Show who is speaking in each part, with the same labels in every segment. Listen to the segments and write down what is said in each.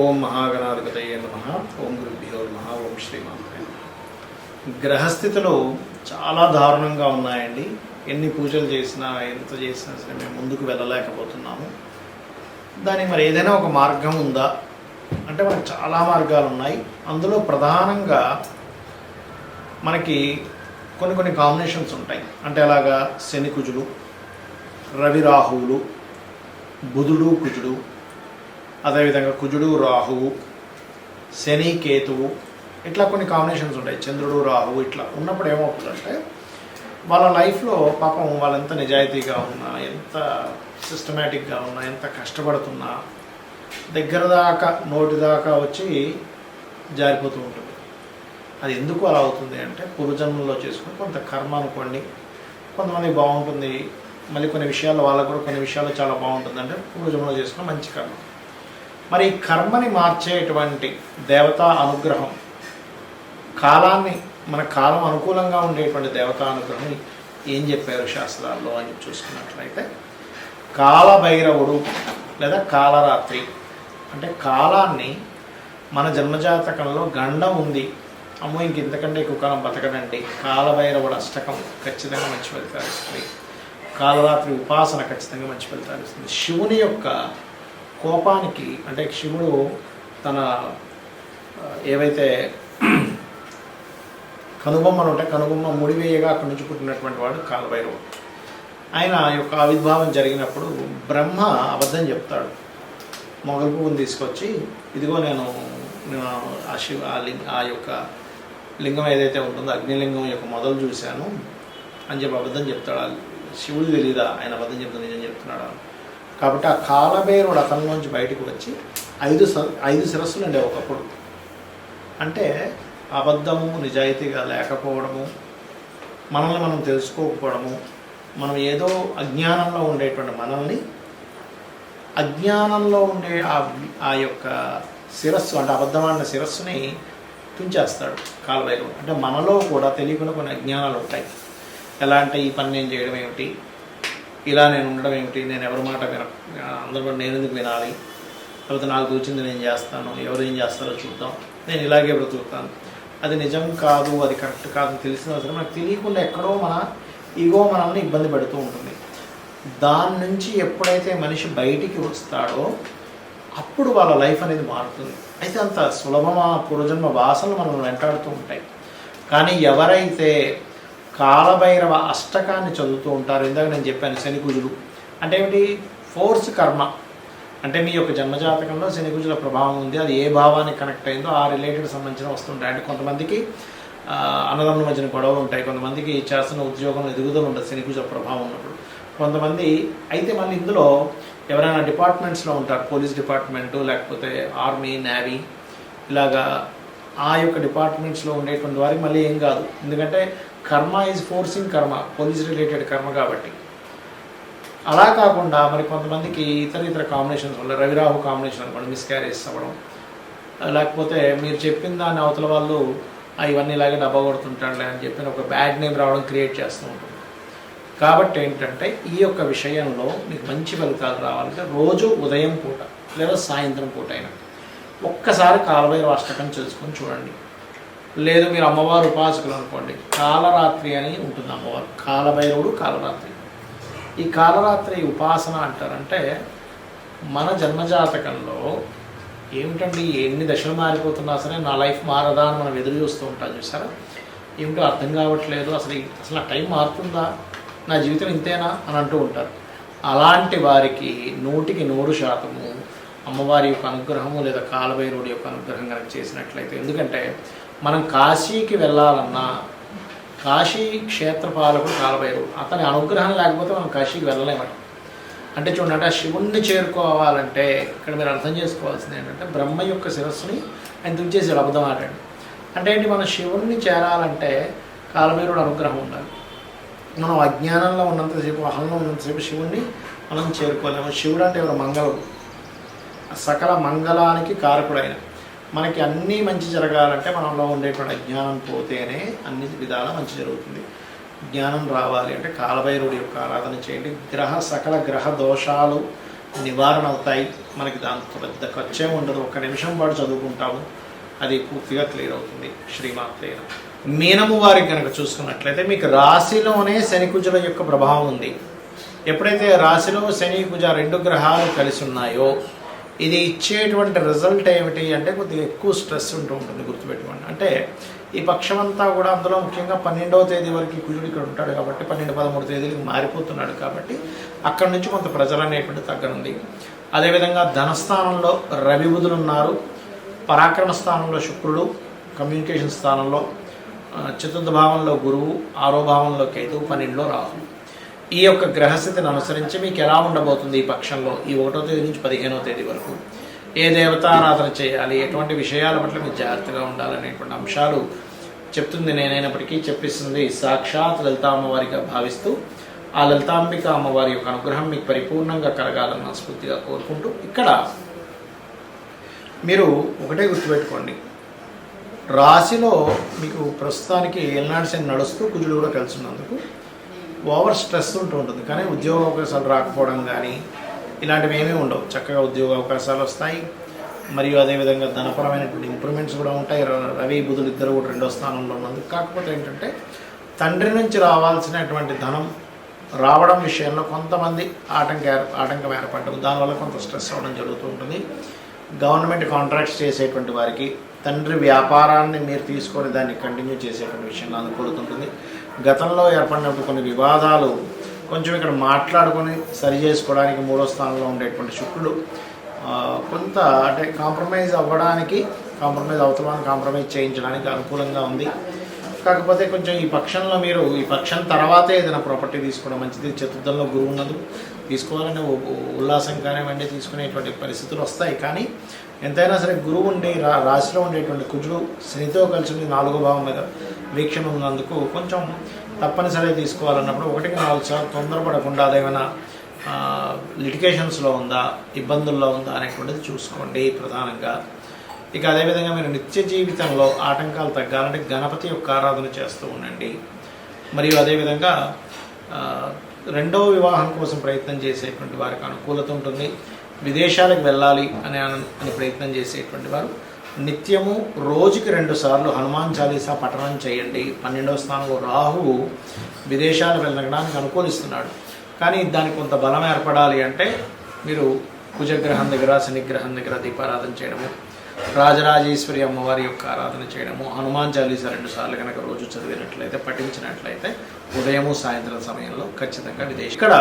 Speaker 1: ఓం మహాగణాధిపతయే నమః. ఓం గురుభ్యో నమః. ఓం శ్రీమాత్రే నమః. గ్రహస్థితులు చాలా దారుణంగా ఉన్నాయండి. ఎన్ని పూజలు చేసినా ఎంత చేసినా సరే మేము ముందుకు వెళ్ళలేకపోతున్నాము. దానికి మరి ఏదైనా ఒక మార్గం ఉందా అంటే మనకు చాలా మార్గాలు ఉన్నాయి. అందులో ప్రధానంగా మనకి కొన్ని కాంబినేషన్స్ ఉంటాయి. అంటే అలాగా శని కుజుడు, రవి రాహువులు, బుధుడు కుజుడు, అదేవిధంగా కుజుడు రాహువు, శని కేతువు, ఇట్లా కొన్ని కాంబినేషన్స్ ఉంటాయి. చంద్రుడు రాహువు ఇట్లా ఉన్నప్పుడు ఏమవుతుందంటే వాళ్ళ లైఫ్లో పాపం వాళ్ళు ఎంత నిజాయితీగా ఉన్నా, ఎంత సిస్టమేటిక్గా ఉన్నా, ఎంత కష్టపడుతున్నా దగ్గర దాకా నోటి దాకా వచ్చి జారిపోతూ ఉంటుంది. అది ఎందుకు అలా అవుతుంది అంటే పూర్వజన్మలో చేసుకుని కొంత కర్మ అనుకోండి. కొంతమంది బాగుంటుంది, మళ్ళీ కొన్ని విషయాల్లో వాళ్ళకు కూడా కొన్ని విషయాల్లో చాలా బాగుంటుంది. అంటే పూర్వజన్మలో చేసుకున్న మంచి కర్మ. మరి ఈ కర్మని మార్చేటువంటి దేవతా అనుగ్రహం, కాలాన్ని మన కాలం అనుకూలంగా ఉండేటువంటి దేవతా అనుగ్రహం ఏం చెప్పారు శాస్త్రాల్లో అని చూసుకున్నట్లయితే, కాలభైరవుడు లేదా కాలరాత్రి అంటే కాలాన్ని మన జన్మజాతకంలో గండం ఉంది, అమ్మో ఇంక ఇంతకంటే ఎక్కువ కాలం బతకడండి, కాలభైరవుడు అష్టకం ఖచ్చితంగా మంచి ఫలితాలు ఇస్తుంది. కాలరాత్రి ఉపాసన ఖచ్చితంగా మంచి ఫలితాలు ఇస్తుంది. శివుని యొక్క కోపానికి అంటే శివుడు తన ఏవైతే కనుబొమ్మలు ఉంటాయి, కనుబొమ్మ ముడివేయగా అక్కడి నుంచి పుట్టినటువంటి వాడు కాలభైరవుడు. ఆయన యొక్క ఆవిర్భావం జరిగినప్పుడు బ్రహ్మ అబద్ధం చెప్తాడు. మొగలు పువ్వుని తీసుకొచ్చి ఇదిగో నేను ఆ యొక్క లింగం ఏదైతే ఉంటుందో అగ్నిలింగం యొక్క మొదలు చూశాను అని చెప్పి అబద్ధం చెప్తాడు. శివుడు తెలీదా ఆయన అబద్ధం చెప్తాడు నిజం చెప్తున్నాడు. కాబట్టి ఆ కాలభైరవుడు అతనిలోంచి బయటకు వచ్చి ఐదు శిరస్సులు ఉండే ఒకప్పుడు. అంటే అబద్ధము, నిజాయితీగా లేకపోవడము, మనల్ని మనం తెలుసుకోకపోవడము, మనం ఏదో అజ్ఞానంలో ఉండేటువంటి మనల్ని అజ్ఞానంలో ఉండే ఆ యొక్క శిరస్సు అంటే అబద్ధమైన శిరస్సుని తుంచేస్తాడు కాలభైరవుడు. అంటే మనలో కూడా తెలియకుండా కొన్ని అజ్ఞానాలు ఉంటాయి. ఎలా అంటే ఈ పని నేను చేయడం ఏమిటి, ఇలా నేను ఉండడం ఏమిటి, నేను ఎవరి మాట అందరూ నేను ఎందుకు వినాలి, లేకపోతే నాకు తోచింది నేను చేస్తాను, ఎవరు ఏం చేస్తారో చూద్దాం, నేను ఇలాగే బ్రతుకుతాను, అది నిజం కాదు, అది కరెక్ట్ కాదు తెలిసిన అవసరం మనకు తెలియకుండా ఎక్కడో మన ఈగో మనల్ని ఇబ్బంది పెడుతూ ఉంటుంది. దాని నుంచి ఎప్పుడైతే మనిషి బయటికి వస్తాడో అప్పుడు వాళ్ళ లైఫ్ అనేది మారుతుంది. అయితే అంత సులభమా? పూర్వజన్మ వాసనలు మనల్ని వెంటాడుతూ ఉంటాయి. కానీ ఎవరైతే కాలభైరవ అష్టకాన్ని చదువుతూ ఉంటారు, ఇందాక నేను చెప్పాను శని కుజులు అంటే ఏమిటి, ఫోర్స్ కర్మ. అంటే మీ యొక్క జన్మజాతకంలో శని కుజుల ప్రభావం ఉంది, అది ఏ భావానికి కనెక్ట్ అయిందో ఆ రిలేటెడ్ సంబంధించిన వస్తుంటాయి. అంటే కొంతమందికి అన్నదమ్ముల మధ్యన గొడవలు ఉంటాయి, కొంతమందికి చేస్తున్న ఉద్యోగంలో ఎదుగుదల ఉంటుంది శని కుజుల ప్రభావం ఉన్నప్పుడు, కొంతమంది అయితే మళ్ళీ ఇందులో ఎవరైనా డిపార్ట్మెంట్స్లో ఉంటారు, పోలీస్ డిపార్ట్మెంటు లేకపోతే ఆర్మీ, నేవీ, ఇలాగా ఆ యొక్క డిపార్ట్మెంట్స్లో ఉండేటువంటి వారికి మళ్ళీ ఏం కాదు. ఎందుకంటే కర్మ ఈజ్ ఫోర్సింగ్ కర్మ, పోలీస్ రిలేటెడ్ కర్మ కాబట్టి. అలా కాకుండా మరి కొంతమందికి ఇతర కాంబినేషన్స్ వల్ల రవిరాహు కాంబినేషన్ అనుకోండి, మిస్క్యారేజ్ అవ్వడం, లేకపోతే మీరు చెప్పిన దాన్ని అవతల వాళ్ళు ఇవన్నీ ఇలాగే డబ్బా కొడుతుంటాడులే అని చెప్పి ఒక బ్యాడ్ నేమ్ రావడం క్రియేట్ చేస్తూ ఉంటుంది. కాబట్టి ఏంటంటే ఈ యొక్క విషయంలో మీకు మంచి ఫలితాలు రావాలంటే రోజు ఉదయం పూట లేదా సాయంత్రం పూట అయినా ఒక్కసారి కాలభైరవ అష్టకం చేసుకొని చూడండి. లేదు మీరు అమ్మవారు ఉపాసకులు అనుకోండి, కాలరాత్రి అని ఉంటుంది అమ్మవారు, కాలభైరవుడు కాలరాత్రి. ఈ కాలరాత్రి ఉపాసన అంటారంటే మన జన్మజాతకంలో ఏమిటండి ఎన్ని దశలు మారిపోతున్నా సరే నా లైఫ్ మారదా అని మనం ఎదురు చూస్తూ ఉంటాం చూసారా, ఏమిటో అర్థం కావట్లేదు, అసలు ఆ టైం మారుతుందా, నా జీవితం ఇంతేనా అని అంటూ ఉంటారు. అలాంటి వారికి 100% అమ్మవారి యొక్క అనుగ్రహము లేదా కాలభైరవుడి యొక్క అనుగ్రహం కనుక చేసినట్లయితే, ఎందుకంటే మనం కాశీకి వెళ్ళాలన్నా కాశీ క్షేత్రపాలకుడు కాలభైరవుడు, అతని అనుగ్రహం లేకపోతే మనం కాశీకి వెళ్ళలేమట. అంటే చూడండి, ఆ శివుణ్ణి చేరుకోవాలంటే ఇక్కడ మీరు అర్థం చేసుకోవాల్సింది ఏంటంటే బ్రహ్మ యొక్క శిరస్సుని ఆయన తుంచేసాడు, అబద్ధం ఆడాడు. అంటే ఏంటి, మనం శివుణ్ణి చేరాలంటే కాలభైరవుడు అనుగ్రహం ఉండాలి. మనం అజ్ఞానంలో ఉన్నంతసేపు, అహంలో ఉన్నంతసేపు శివుణ్ణి మనం చేరుకోలేము. శివుడు అంటే ఎవరు, మంగళుడు, సకల మంగళానికి కారకుడైన. మనకి అన్నీ మంచి జరగాలంటే మనలో ఉండేటువంటి అజ్ఞానం పోతేనే అన్ని విధాలా మంచి జరుగుతుంది. జ్ఞానం రావాలి అంటే కాలభైరవుడి యొక్క ఆరాధన చేయండి. సకల గ్రహ దోషాలు నివారణ అవుతాయి. మనకి దాంతో పెద్ద ఖర్చే ఉండదు, 1 నిమిషం పాటు చదువుకుంటాము, అది పూర్తిగా క్లియర్ అవుతుంది. శ్రీమాత్రే నమః. మీనము వారికి కనుక చూసుకున్నట్లయితే మీకు రాశిలోనే శని కుజుల యొక్క ప్రభావం ఉంది. ఎప్పుడైతే రాశిలో శని కుజ 2 గ్రహాలు కలిసి ఉన్నాయో ఇది ఇచ్చేటువంటి రిజల్ట్ ఏమిటి అంటే కొద్దిగా ఎక్కువ స్ట్రెస్ ఉంటూ ఉంటుంది. గుర్తుపెట్టుకోండి. అంటే ఈ పక్షమంతా కూడా అందులో ముఖ్యంగా 12వ తేదీ వరకు కుజుడు ఇక్కడ ఉంటాడు కాబట్టి 12, 13 తేదీలకు మారిపోతున్నాడు కాబట్టి అక్కడి నుంచి కొంత ప్రెజర్ అనేటువంటి తగ్గనుంది. అదేవిధంగా ధనస్థానంలో రవి బుధులు ఉన్నారు, పరాక్రమ స్థానంలో శుక్రుడు, కమ్యూనికేషన్ స్థానంలో, చతుర్థ భావంలో గురువు, 6వ భావంలో కేతువు, 12లో రాహు. ఈ యొక్క గ్రహస్థితిని అనుసరించి మీకు ఎలా ఉండబోతుంది ఈ పక్షంలో ఈ 1వ తేదీ నుంచి 15వ తేదీ వరకు ఏ దేవతారాధన చేయాలి, ఎటువంటి విషయాల పట్ల మీరు జాగ్రత్తగా ఉండాలనేటువంటి అంశాలు చెప్తుంది నేనైనప్పటికీ చెప్పిస్తుంది సాక్షాత్ లలితా అమ్మవారిగా భావిస్తూ ఆ లలితాంబిక అమ్మవారి యొక్క అనుగ్రహం మీకు పరిపూర్ణంగా కలగాలని మనస్ఫూర్తిగా కోరుకుంటూ ఇక్కడ మీరు ఒకటే గుర్తుపెట్టుకోండి, రాశిలో మీకు ప్రస్తుతానికి ఏలినాటి శని నడుస్తూ కుజుడు కూడా కలిసి ఉన్నందుకు ఓవర్ స్ట్రెస్ ఉంటూ ఉంటుంది. కానీ ఉద్యోగ అవకాశాలు రాకపోవడం కానీ ఇలాంటివి ఏమీ ఉండవు. చక్కగా ఉద్యోగ అవకాశాలు వస్తాయి. మరియు అదేవిధంగా ధనపరమైనటువంటి ఇంప్రూవ్మెంట్స్ కూడా ఉంటాయి. రవి బుధులు ఇద్దరు కూడా 2వ స్థానంలో ఉన్నందుకు. కాకపోతే ఏంటంటే తండ్రి నుంచి రావాల్సినటువంటి ధనం రావడం విషయంలో కొంతమంది ఆటంకం ఏర్పడడం, దానివల్ల కొంత స్ట్రెస్ అవ్వడం జరుగుతూ ఉంటుంది. గవర్నమెంట్ కాంట్రాక్ట్స్ చేసేటువంటి వారికి తండ్రి వ్యాపారాన్ని మీరు తీసుకొని దాన్ని కంటిన్యూ చేసేటువంటి విషయంలో అనుకూలత ఉంటుంది. గతంలో ఏర్పడినప్పుడు కొన్ని వివాదాలు కొంచెం ఇక్కడ మాట్లాడుకొని సరి చేసుకోవడానికి 3వ స్థానంలో ఉండేటువంటి శుక్రుడు కొంత అంటే కాంప్రమైజ్ చేయించడానికి అనుకూలంగా ఉంది. కాకపోతే కొంచెం ఈ పక్షంలో మీరు ఈ పక్షం తర్వాతే ఏదైనా ప్రాపర్టీ తీసుకోవడం మంచిది. చతుర్థంలో గురువు ఉన్నది, తీసుకోవాలనే ఉల్లాసం కానివ్వండి తీసుకునేటువంటి పరిస్థితులు వస్తాయి. కానీ ఎంతైనా సరే గురువు ఉండి రాశిలో ఉండేటువంటి కుజుడు శనితో కలిసి 4వ భావం మీద వీక్షణ ఉన్నందుకు కొంచెం తప్పనిసరిగా తీసుకోవాలన్నప్పుడు 1కి 4 సార్లు తొందరపడకుండా అదేమైనా లిటిగేషన్స్లో ఉందా, ఇబ్బందుల్లో ఉందా అనేటువంటిది చూసుకోండి ప్రధానంగా. ఇక అదేవిధంగా మీరు నిత్య జీవితంలో ఆటంకాలు తగ్గాలంటే గణపతి యొక్క ఆరాధన చేస్తూ ఉండండి. మరియు అదేవిధంగా 2వ వివాహం కోసం ప్రయత్నం చేసేటువంటి వారికి అనుకూలత ఉంటుంది. విదేశాలకు వెళ్ళాలి అని ప్రయత్నం చేసేటువంటి వారు నిత్యము రోజుకి 2 సార్లు హనుమాన్ చాలీసా పఠనం చేయండి. 12వ స్థానంలో రాహువు విదేశాలు వెళ్ళడానికి అనుకూలిస్తున్నాడు. కానీ దానికి కొంత బలం ఏర్పడాలి అంటే మీరు కుజగ్రహం దగ్గర శనిగ్రహం దగ్గర దీపారాధన చేయడము, రాజరాజేశ్వరి అమ్మవారి యొక్క ఆరాధన చేయడము, హనుమాన్ చాలీసా 2 సార్లు కనుక రోజు చదివినట్లయితే పఠించినట్లయితే ఉదయము సాయంత్రం సమయంలో ఖచ్చితంగా ఇక్కడ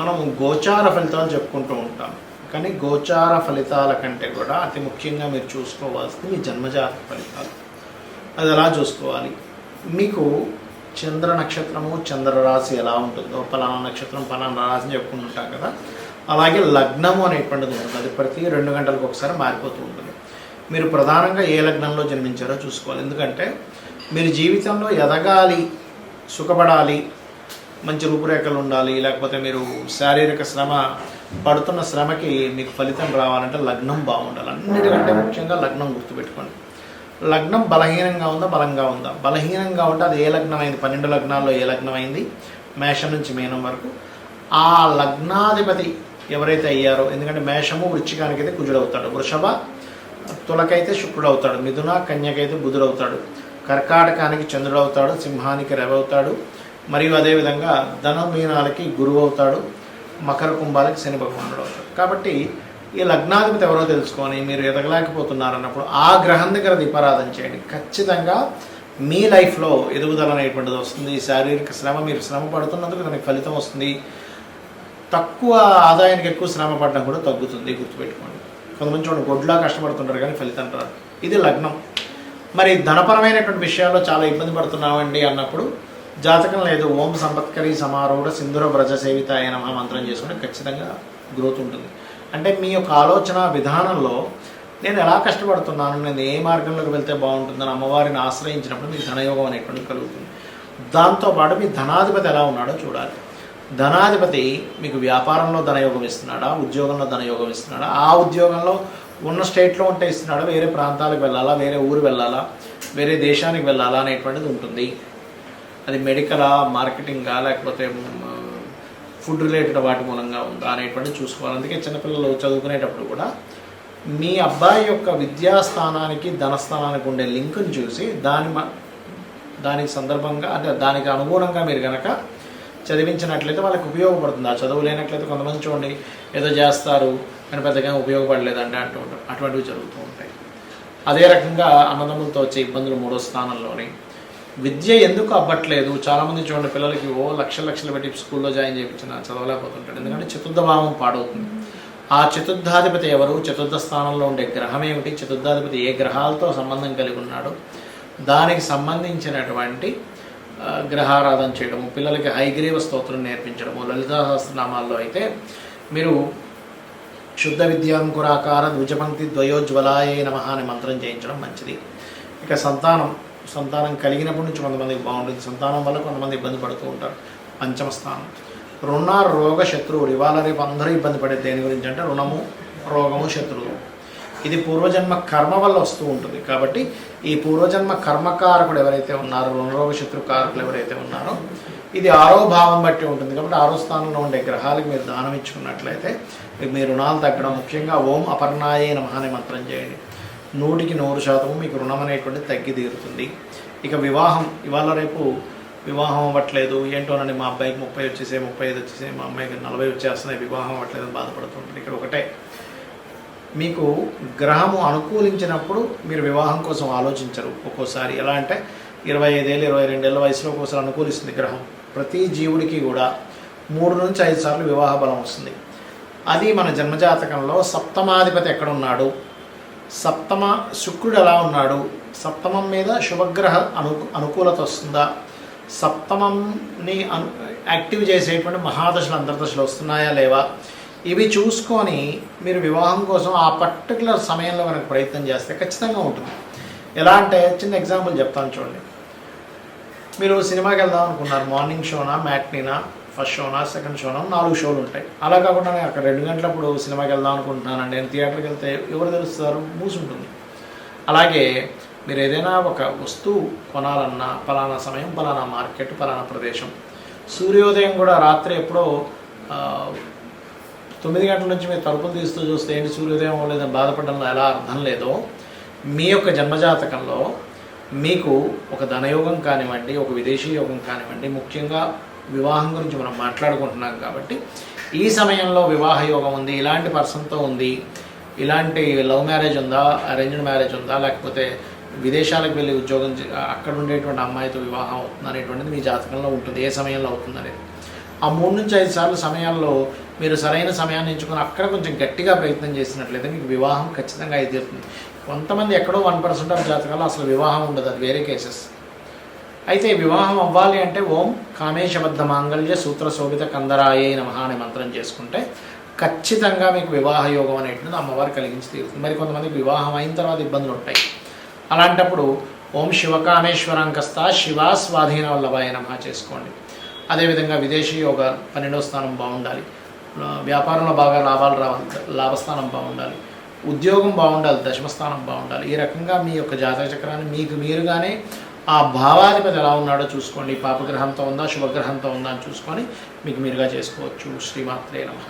Speaker 1: మనము గోచార ఫలితాలు చెప్పుకుంటూ ఉంటాం. కానీ గోచార ఫలితాల కంటే కూడా అతి ముఖ్యంగా మీరు చూసుకోవాల్సింది మీ జన్మజాతక ఫలితాలు. అది ఎలా చూసుకోవాలి? మీకు చంద్ర నక్షత్రము చంద్రరాశి ఎలా ఉంటుందో, పలానా నక్షత్రం పలానా రాశి అని చెప్పుకుంటుంటాం కదా, అలాగే లగ్నము అనేటువంటిది ఉంటుంది. అది ప్రతి 2 గంటలకు ఒకసారి మారిపోతూ ఉంటుంది. మీరు ప్రధానంగా ఏ లగ్నంలో జన్మించారో చూసుకోవాలి. ఎందుకంటే మీరు జీవితంలో ఎదగాలి, సుఖపడాలి, మంచి రూపురేఖలు ఉండాలి, లేకపోతే మీరు శారీరక శ్రమ పడుతున్న శ్రమకి మీకు ఫలితం రావాలంటే లగ్నం బాగుండాలి. అన్నిటికంటే ముఖ్యంగా లగ్నం గుర్తుపెట్టుకోండి. లగ్నం బలహీనంగా ఉందా బలంగా ఉందా? బలహీనంగా ఉంటే అది ఏ లగ్నం అయింది, 12 లగ్నాల్లో ఏ లగ్నం అయింది, మేషం నుంచి మీనం వరకు ఆ లగ్నాధిపతి ఎవరైతే అయ్యారో, ఎందుకంటే మేషము వృశ్చికానికి అయితే కుజుడు అవుతాడు, వృషభ తులకైతే శుక్రుడు అవుతాడు, మిథున కన్యకైతే బుధుడు అవుతాడు, కర్కాటకానికి చంద్రుడు అవుతాడు, సింహానికి రవి అవుతాడు, మరియు అదేవిధంగా ధనమీనాలకి గురువు అవుతాడు, మకర కుంభాలకి శని భగవానుడు అవుతాడు. కాబట్టి ఈ లగ్నాధిపతి ఎవరో తెలుసుకొని మీరు ఎదగలేకపోతున్నారన్నప్పుడు ఆ గ్రహం దగ్గర దీపారాధన చేయండి. ఖచ్చితంగా మీ లైఫ్లో ఎదుగుదల అనేటువంటిది వస్తుంది. శారీరక శ్రమ, మీరు శ్రమ పడుతున్నందుకు దానికి ఫలితం వస్తుంది. తక్కువ ఆదాయానికి ఎక్కువ శ్రమ పడడం కూడా తగ్గుతుంది, గుర్తుపెట్టుకోండి. కొంతమంది చూడండి గొడ్లా కష్టపడుతుంటారు కానీ ఫలితం రాదు. ఇది లగ్నం. మరి ధనపరమైనటువంటి విషయాల్లో చాలా ఇబ్బంది పడుతున్నామండి అన్నప్పుడు జాతకం లేదు, ఓం సంపత్కరి సమారూఢ సింధుర వ్రజ సేవితాయ నమః మంత్రం చేసుకుంటే ఖచ్చితంగా గ్రోత్ ఉంటుంది. అంటే మీ యొక్క ఆలోచన విధానంలో నేను ఎలా కష్టపడుతున్నాను, నేను ఏ మార్గంలోకి వెళ్తే బాగుంటుందని అమ్మవారిని ఆశ్రయించినప్పుడు మీకు ధనయోగం అనేటువంటిది కలుగుతుంది. దాంతోపాటు మీ ధనాధిపతి ఎలా ఉన్నాడో చూడాలి. ధనాధిపతి మీకు వ్యాపారంలో ధనయోగం ఇస్తున్నాడా, ఉద్యోగంలో ధనయోగం ఇస్తున్నాడా, ఆ ఉద్యోగంలో ఉన్న స్టేట్లో ఉంటే ఇస్తున్నాడా, వేరే ప్రాంతాలకు వెళ్ళాలా, వేరే ఊరు వెళ్ళాలా, వేరే దేశానికి వెళ్ళాలా అనేటువంటిది ఉంటుంది. అది మెడికలా, మార్కెటింగా, లేకపోతే ఫుడ్ రిలేటెడ్ వాటి మూలంగా ఉందా అనేటువంటి చూసుకోవాలి. అందుకే చిన్నపిల్లలు చదువుకునేటప్పుడు కూడా మీ అబ్బాయి యొక్క విద్యాస్థానానికి ధనస్థానానికి ఉండే లింకుని చూసి దానికి సందర్భంగా అంటే దానికి అనుగుణంగా మీరు కనుక చదివించినట్లయితే వాళ్ళకి ఉపయోగపడుతుంది. ఆ చదువు లేనట్లయితే కొంతమంది చూడండి ఏదో చేస్తారు కానీ పెద్దగా ఉపయోగపడలేదంటే అంటూ ఉంటారు. అటువంటివి జరుగుతూ ఉంటాయి. అదే రకంగా అన్నదమ్ములతో వచ్చే ఇబ్బందులు 3వ స్థానంలోని విద్య ఎందుకు అవ్వట్లేదు. చాలామంది చూడండి పిల్లలకి లక్షలు పెట్టి స్కూల్లో జాయిన్ చేయించిన చదవలేకపోతుంటాడు. ఎందుకంటే చతుర్థ భావం పాడవుతుంది. ఆ చతుర్థాధిపతి ఎవరు, చతుర్థ స్థానంలో ఉండే గ్రహం ఏమిటి, చతుర్థాధిపతి ఏ గ్రహాలతో సంబంధం కలిగి ఉన్నాడు, దానికి సంబంధించినటువంటి గ్రహారాధన చేయడము, పిల్లలకి హైగ్రీవ స్తోత్రం నేర్పించడము. లలితా సహస్రనామాల్లో అయితే మీరు శుద్ధ విద్యాంకురాకార ద్విజపంక్తి ద్వయోజ్వలాయ నమః అనే మంత్రం చేయించడం మంచిది. ఇక సంతానం కలిగినప్పటి నుంచి కొంతమందికి బాగుంటుంది. సంతానం వల్ల కొంతమంది ఇబ్బంది పడుతూ ఉంటారు. 5వ స్థానం రుణ రోగ శత్రువులు. ఇవాళ రేపు అందరూ ఇబ్బంది పడేది దేని గురించి అంటే రుణము, రోగము, శత్రువు. ఇది పూర్వజన్మ కర్మ వల్ల వస్తూ ఉంటుంది. కాబట్టి ఈ పూర్వజన్మ కర్మకారకుడు ఎవరైతే ఉన్నారో, రుణరోగ శత్రుకారకులు ఎవరైతే ఉన్నారో, ఇది 6వ భావం బట్టి ఉంటుంది. కాబట్టి 6వ స్థానంలో ఉండే గ్రహాలకు మీరు దానం ఇచ్చుకున్నట్లయితే మీ రుణాలు తగ్గడం. ముఖ్యంగా ఓం అపర్ణాయే నమః అనే మంత్రం చేయండి. 100% మీకు రుణం అనేటువంటిది తగ్గి తీరుతుంది. ఇక వివాహం, ఇవాళ రేపు వివాహం అవ్వట్లేదు ఏంటోనండి, మా అబ్బాయికి 30 వచ్చేసే, 35 వచ్చేసే, మా అమ్మాయికి 40 వచ్చేస్తున్నాయి, వివాహం అవ్వట్లేదని బాధపడుతుంటుంది. ఇక్కడ ఒకటే, మీకు గ్రహము అనుకూలించినప్పుడు మీరు వివాహం కోసం ఆలోచించరు. ఒక్కోసారి ఎలా అంటే 25 ఏళ్ళు 22 ఏళ్ళ వయసులో ఒక్కోసారి అనుకూలిస్తుంది గ్రహం. ప్రతి జీవుడికి కూడా 3 నుంచి 5 సార్లు వివాహ బలం వస్తుంది. అది మన జన్మజాతకంలో సప్తమాధిపతి ఎక్కడున్నాడు, సప్తమ శుక్రుడు ఎలా ఉన్నాడు, సప్తమం మీద శుభగ్రహ అనుకూలత వస్తుందా, సప్తమంని యాక్టివ్ చేసేటువంటి మహాదశలు అంతర్దశలు వస్తున్నాయా లేవా, ఇవి చూసుకొని మీరు వివాహం కోసం ఆ పర్టికులర్ సమయంలో కనుక ప్రయత్నం చేస్తే ఖచ్చితంగా ఉంటుంది. ఎలా అంటే చిన్న ఎగ్జాంపుల్ చెప్తాను చూడండి. మీరు సినిమాకి వెళ్దాం అనుకున్నారు, మార్నింగ్ షోనా, మ్యాట్నీనా, ఫస్ట్ షోనా, సెకండ్ షోనా, 4 షోలు ఉంటాయి. అలా కాకుండా నేను అక్కడ 2 గంటలప్పుడు సినిమాకి వెళ్దాం అనుకుంటున్నానండి, నేను థియేటర్కి వెళ్తే ఎవరు తెలుస్తారు, మూసుంటుంది. అలాగే మీరు ఏదైనా ఒక వస్తువు కొనాలన్నా పలానా సమయం, పలానా మార్కెట్, పలానా ప్రదేశం. సూర్యోదయం కూడా రాత్రి ఎప్పుడో 9 గంటల నుంచి మీరు తలుపులు తీస్తూ చూస్తే ఏంటి సూర్యోదయం లేదని బాధపడడంలో ఎలా అర్థం లేదో, మీ యొక్క జన్మజాతకంలో మీకు ఒక ధనయోగం కానివ్వండి, ఒక విదేశీ యోగం కానివ్వండి, ముఖ్యంగా వివాహం గురించి మనం మాట్లాడుకుంటున్నాం కాబట్టి ఈ సమయంలో వివాహ యోగం ఉంది, ఇలాంటి పర్సన్తో ఉంది, ఇలాంటి లవ్ మ్యారేజ్ ఉందా, అరేంజ్డ్ మ్యారేజ్ ఉందా, లేకపోతే విదేశాలకు వెళ్ళి ఉద్యోగం అక్కడ ఉండేటువంటి అమ్మాయితో వివాహం అవుతుంది అనేటువంటిది మీ జాతకంలో ఉంటుంది. ఏ సమయంలో అవుతుంది అనేది ఆ 3 నుంచి 5 సార్లు సమయాల్లో మీరు సరైన సమయాన్ని ఎంచుకొని అక్కడ కొంచెం గట్టిగా ప్రయత్నం చేసినట్లయితే మీకు వివాహం ఖచ్చితంగా అయితే తీరుతుంది. కొంతమంది ఎక్కడో 1% ఆఫ్ జాతకాలు అసలు వివాహం ఉండదు, అది వేరే కేసెస్. అయితే వివాహం అవ్వాలి అంటే ఓం కామేశబద్ధ మాంగళ్య సూత్ర శోభిత కందరాయే నమః అనే మంత్రం చేసుకుంటే ఖచ్చితంగా మీకు వివాహ యోగం అనేటువంటిది అమ్మవారు కలిగించి తీరుతుంది. మరి కొంతమందికి వివాహం అయిన తర్వాత ఇబ్బందులు ఉంటాయి. అలాంటప్పుడు ఓం శివకామేశ్వరాంకస్త శివా స్వాధీన వల్లభాయ నమః చేసుకోండి. అదేవిధంగా విదేశీ యోగ 12వ స్థానం బాగుండాలి, వ్యాపారంలో బాగా లాభాలు రావాలి, లాభస్థానం బాగుండాలి, ఉద్యోగం బాగుండాలి, 10వ స్థానం బాగుండాలి. ఈ రకంగా మీ యొక్క జాతక చక్రాన్ని మీకు మీరుగానే ఆ భావాధిపతి ఎలా ఉన్నాడో చూసుకోండి. పాపగ్రహంతో ఉందా, శుభగ్రహంతో ఉందా అని చూసుకొని మీకు మీరుగా చేసుకోవచ్చు. శ్రీమాత్రే నమః.